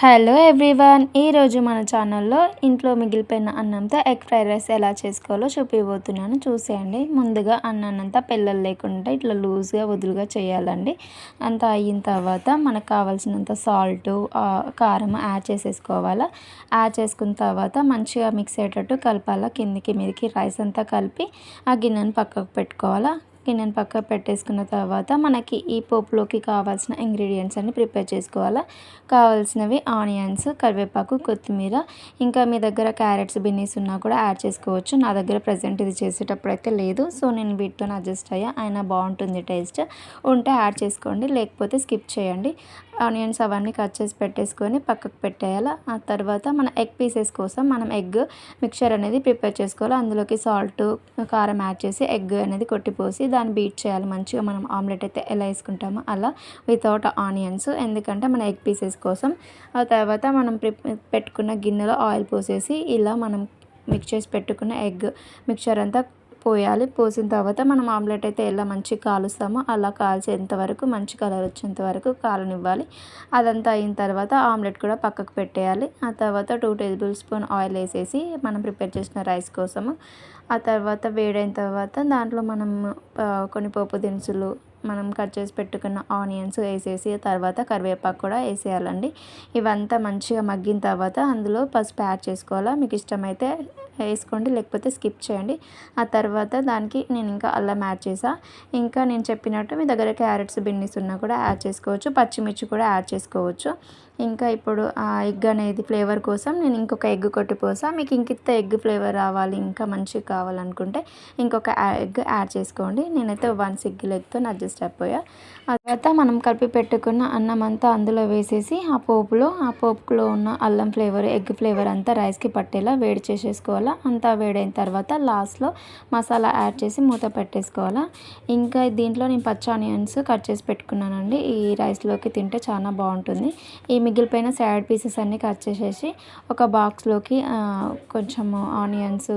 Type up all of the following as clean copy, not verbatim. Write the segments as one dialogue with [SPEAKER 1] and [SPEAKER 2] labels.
[SPEAKER 1] Hello everyone, ఈరోజు మన ఛానల్లో ఇంట్లో మిగిలిపోయిన అన్నంతో ఎగ్ ఫ్రైడ్ రైస్ ఎలా చేసుకోవాలో చూపిపోతున్నాను, చూసేయండి. ముందుగా అన్నాన్నంతా పెళ్ళలు లేకుండా ఇట్లా లూజ్గా వదులుగా చేయాలండి. అంతా అయిన తర్వాత మనకు కావాల్సినంత సాల్ట్, కారం యాడ్ చేసేసుకోవాలా. యాడ్ చేసుకున్న తర్వాత మంచిగా మిక్స్ అయ్యేటట్టు కలపాలా. కిందికి మీదకి రైస్ అంతా కలిపి ఆ గిన్నెను పక్కకు పెట్టుకోవాలా. గిన్నెను పక్కకు పెట్టేసుకున్న తర్వాత మనకి ఈ పోపులోకి కావాల్సిన ఇంగ్రీడియంట్స్ అన్ని ప్రిపేర్ చేసుకోవాలా. కావాల్సినవి ఆనియన్స్, కరివేపాకు, కొత్తిమీర, ఇంకా మీ దగ్గర క్యారెట్స్, బిన్నీస్ ఉన్నా కూడా యాడ్ చేసుకోవచ్చు. నా దగ్గర ప్రజెంట్ ఇది చేసేటప్పుడు అయితే లేదు, సో నేను వీటితో అడ్జస్ట్ అయ్యా. అయినా బాగుంటుంది టేస్ట్. ఉంటే యాడ్ చేసుకోండి, లేకపోతే స్కిప్ చేయండి. ఆనియన్స్ అవన్నీ కట్ చేసి పెట్టేసుకొని పక్కకు పెట్టేయాలి. ఆ తర్వాత మన ఎగ్ పీసెస్ కోసం మనం ఎగ్ మిక్చర్ అనేది ప్రిపేర్ చేసుకోవాలి. అందులోకి సాల్ట్, కారం యాడ్ చేసి ఎగ్ అనేది కొట్టిపోసి దాన్ని బీట్ చేయాలి మంచిగా. మనం ఆమ్లెట్ అయితే ఎలా వేసుకుంటామో అలా, వితౌట్ ఆనియన్స్, ఎందుకంటే మన ఎగ్ పీసెస్ కోసం. ఆ తర్వాత మనం పెట్టుకున్న గిన్నెలో ఆయిల్ పోసేసి ఇలా మనం మిక్స్ చేసి పెట్టుకున్న ఎగ్ మిక్చర్ అంతా పోయాలి. పోసిన తర్వాత మనం ఆమ్లెట్ అయితే ఎలా మంచిగా కాలుస్తామో అలా కాల్చేంత వరకు, మంచి కలర్ వచ్చేంత వరకు కాలనివ్వాలి. అదంతా అయిన తర్వాత ఆమ్లెట్ కూడా పక్కకు పెట్టేయాలి. ఆ తర్వాత 2 టేబుల్ స్పూన్ ఆయిల్ వేసేసి మనం ప్రిపేర్ చేసిన రైస్ కోసము. ఆ తర్వాత వేడైన తర్వాత దాంట్లో మనం కొన్ని పోపు దినుసులు, మనం కట్ చేసి పెట్టుకున్న ఆనియన్స్ వేసేసి తర్వాత కరివేపాకు కూడా వేసేయాలండి. ఇవంతా మంచిగా మగ్గిన తర్వాత అందులో పసుపు యాడ్ చేసుకోవాలా. మీకు ఇష్టమైతే వేసుకోండి, లేకపోతే స్కిప్ చేయండి. ఆ తర్వాత దానికి నేను ఇంకా అల్లం యాడ్ చేసా. ఇంకా నేను చెప్పినట్టు మీ దగ్గర క్యారెట్స్, బిన్నీస్ ఉన్నా కూడా యాడ్ చేసుకోవచ్చు. పచ్చిమిర్చి కూడా యాడ్ చేసుకోవచ్చు. ఇంకా ఇప్పుడు ఆ ఎగ్ అనేది ఫ్లేవర్ కోసం నేను ఇంకొక ఎగ్ కొట్టిపోసా. మీకు ఇంకింత ఎగ్ ఫ్లేవర్ రావాలి, ఇంకా మంచిగా కావాలనుకుంటే ఇంకొక ఎగ్ యాడ్ చేసుకోండి. నేనైతే 1 సింగిల్ ఎగ్తో అడ్జస్ట్ అయిపోయా. ఆ తర్వాత మనం కలిపి పెట్టుకున్న అన్నం అంతా అందులో వేసేసి ఆ పోపులో ఉన్న అల్లం ఫ్లేవర్, ఎగ్ ఫ్లేవర్ అంతా రైస్కి పట్టేలా వేడి చేసేసుకోవాలా. అంతా వేడైన తర్వాత లాస్ట్లో మసాలా యాడ్ చేసి మూత పెట్టేసుకోవాలా. ఇంకా దీంట్లో నేను పచ్చి ఆనియన్స్ కట్ చేసి పెట్టుకున్నానండి. ఈ రైస్లోకి తింటే చాలా బాగుంటుంది. ఈ మిగిలిపోయిన సైడ్ పీసెస్ అన్నీ కట్ చేసేసి ఒక బాక్స్లోకి కొంచెం ఆనియన్స్,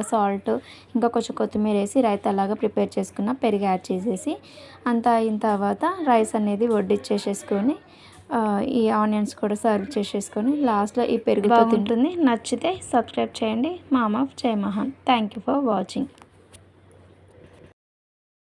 [SPEAKER 1] సాల్ట్, ఇంకా కొంచెం కొత్తిమీర వేసి రైతాలాగా ప్రిపేర్ చేసుకున్న పెరుగు యాడ్ చేసేసి అంతా అయిన తర్వాత రైస్ అనేది వడ్డిచ్చేసేసుకొని ఈ ఆనియన్స్ కూడా సర్వ్ చేసేసుకొని లాస్ట్లో ఈ పెరుగుతో తింటుంది. నచ్చితే సబ్స్క్రైబ్ చేయండి. మామ జై మహాన్. Thank you for watching.